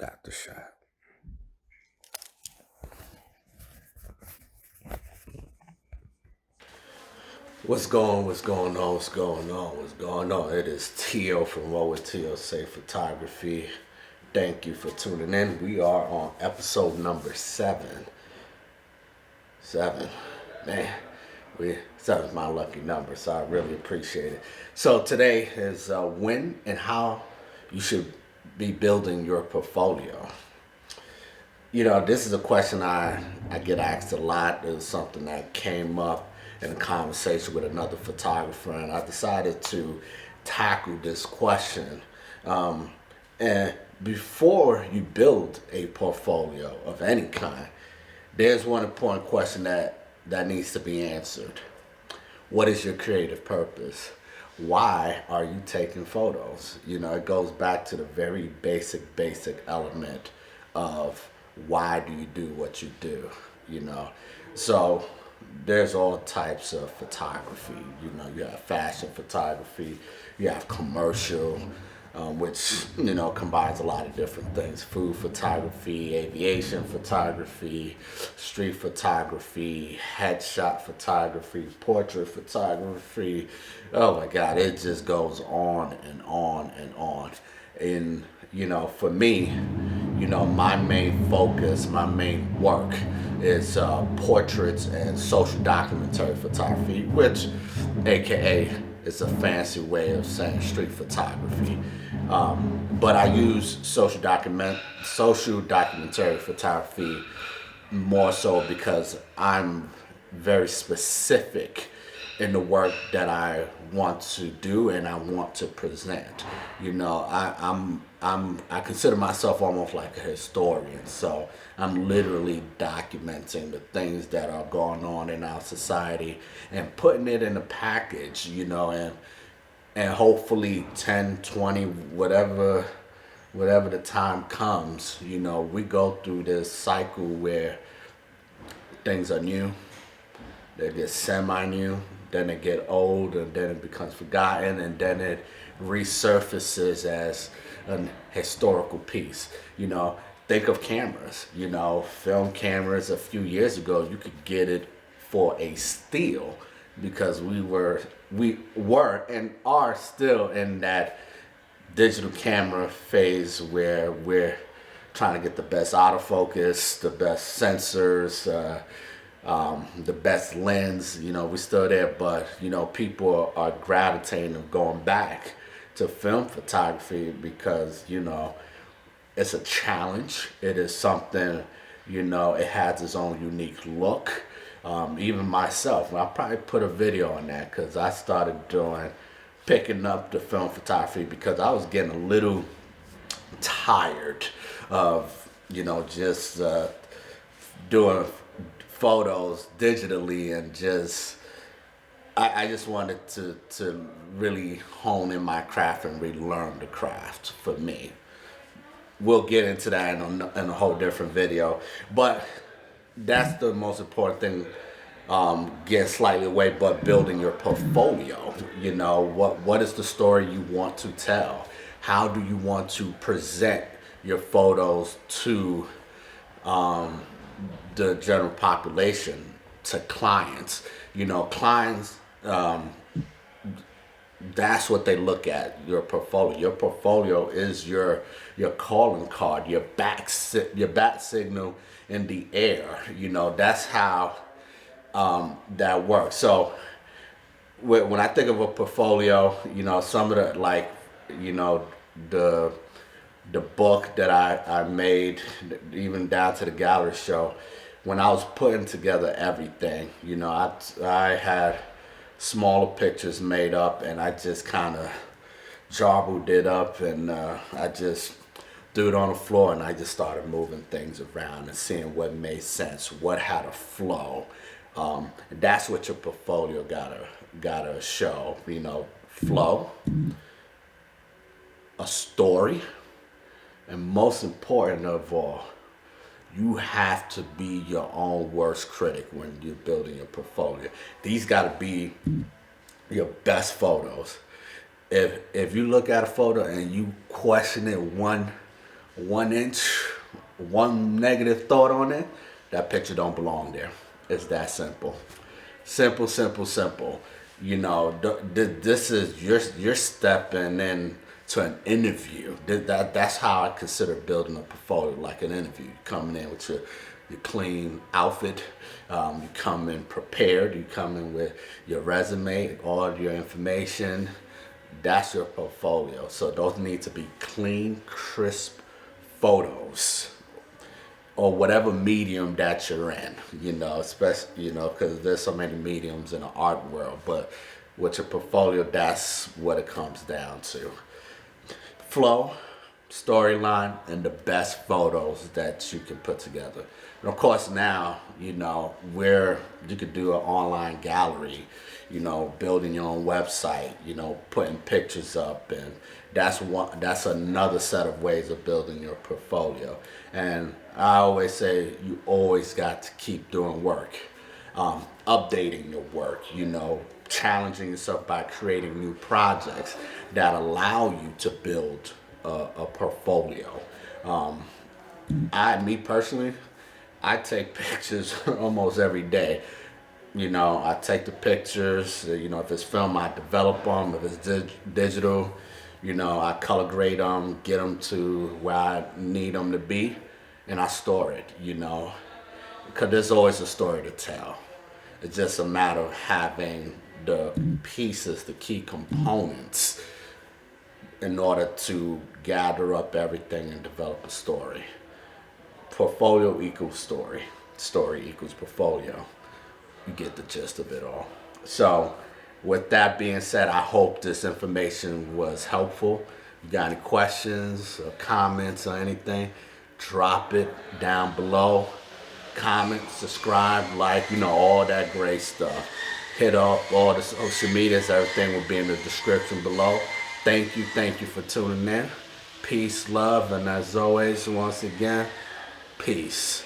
After shot. What's going on? It is Tio from What Would Tio Say Photography. Thank you for tuning in. We are on episode number seven. Seven. Man, seven's my lucky number, so I really appreciate it. So today is when and how you should be building your portfolio. This is a question I get asked a lot. It was something that came up in a conversation with another photographer, and I decided to tackle this question. And before you build a portfolio of any kind, there's one important question that needs to be answered. What is your creative purpose? Why are you taking photos? It goes back to the very basic element of why do you do what you do, So there's all types of photography. You have fashion photography, you have commercial, which combines a lot of different things: food photography, aviation photography, street photography, headshot photography, portrait photography. Oh my God, it just goes on and on and on. And for me, my main focus, my main work is portraits and social documentary photography, which aka is a fancy way of saying street photography. But I use social documentary photography more so because I'm very specific in the work that I want to do and I want to present. I consider myself almost like a historian. So I'm literally documenting the things that are going on in our society and putting it in a package, and hopefully 10, 20, whatever the time comes, we go through this cycle where things are new, they get semi-new, then they get old, and then it becomes forgotten, and then it resurfaces as an historical piece. Think of cameras. Film cameras a few years ago, you could get it for a steal because we were and are still in that digital camera phase where we're trying to get the best autofocus, the best sensors, the best lens. We're still there, but people are gravitating and going back to film photography because it's a challenge. It is something, it has its own unique look. Even myself, I'll probably put a video on that because I started picking up the film photography because I was getting a little tired of, just doing photos digitally and I just wanted to really hone in my craft and relearn the craft for me. We'll get into that in a whole different video, but that's the most important thing. Getting slightly away, but building your portfolio. What is the story you want to tell? How do you want to present your photos to the general population, to clients? Clients, that's what they look at, your portfolio. Your portfolio is your calling card, your bat signal in the air. That's how that works. So when I think of a portfolio, some of the the the book that I made, even down to the gallery show, when I was putting together everything, I had smaller pictures made up and I just kind of jobbled it up and I just threw it on the floor and I just started moving things around and seeing what made sense, what had a flow. That's what your portfolio gotta show, flow, a story, and most important of all, you have to be your own worst critic when you're building your portfolio. These got to be your best photos. If you look at a photo and you question it 1 inch, one negative thought on it, that picture don't belong there. It's that simple. Simple, simple, simple. You know, this is you're stepping in to an interview. That's how I consider building a portfolio, like an interview. You're coming in with your clean outfit. You come in prepared. You come in with your resume, all of your information. That's your portfolio. So those need to be clean, crisp photos, or whatever medium that you're in, especially, because there's so many mediums in the art world, but with your portfolio, that's what it comes down to. Flow, storyline, and the best photos that you can put together. And of course now, where you could do an online gallery, building your own website, putting pictures up, and that's another set of ways of building your portfolio. And I always say you always got to keep doing work, updating your work, challenging yourself by creating new projects that allow you to build a portfolio. Me personally, I take pictures almost every day. I take the pictures, if it's film, I develop them. If it's digital, I color grade them, get them to where I need them to be, and I store it, because there's always a story to tell. It's just a matter of having the pieces, the key components, in order to gather up everything and develop a story. Portfolio equals story. Story equals portfolio. You get the gist of it all. So, with that being said, I hope this information was helpful. If you got any questions or comments or anything, drop it down below. Comment, subscribe, like, all that great stuff. Hit up all the social medias. Everything will be in the description below. Thank you for tuning in. Peace, love, and as always, once again, peace.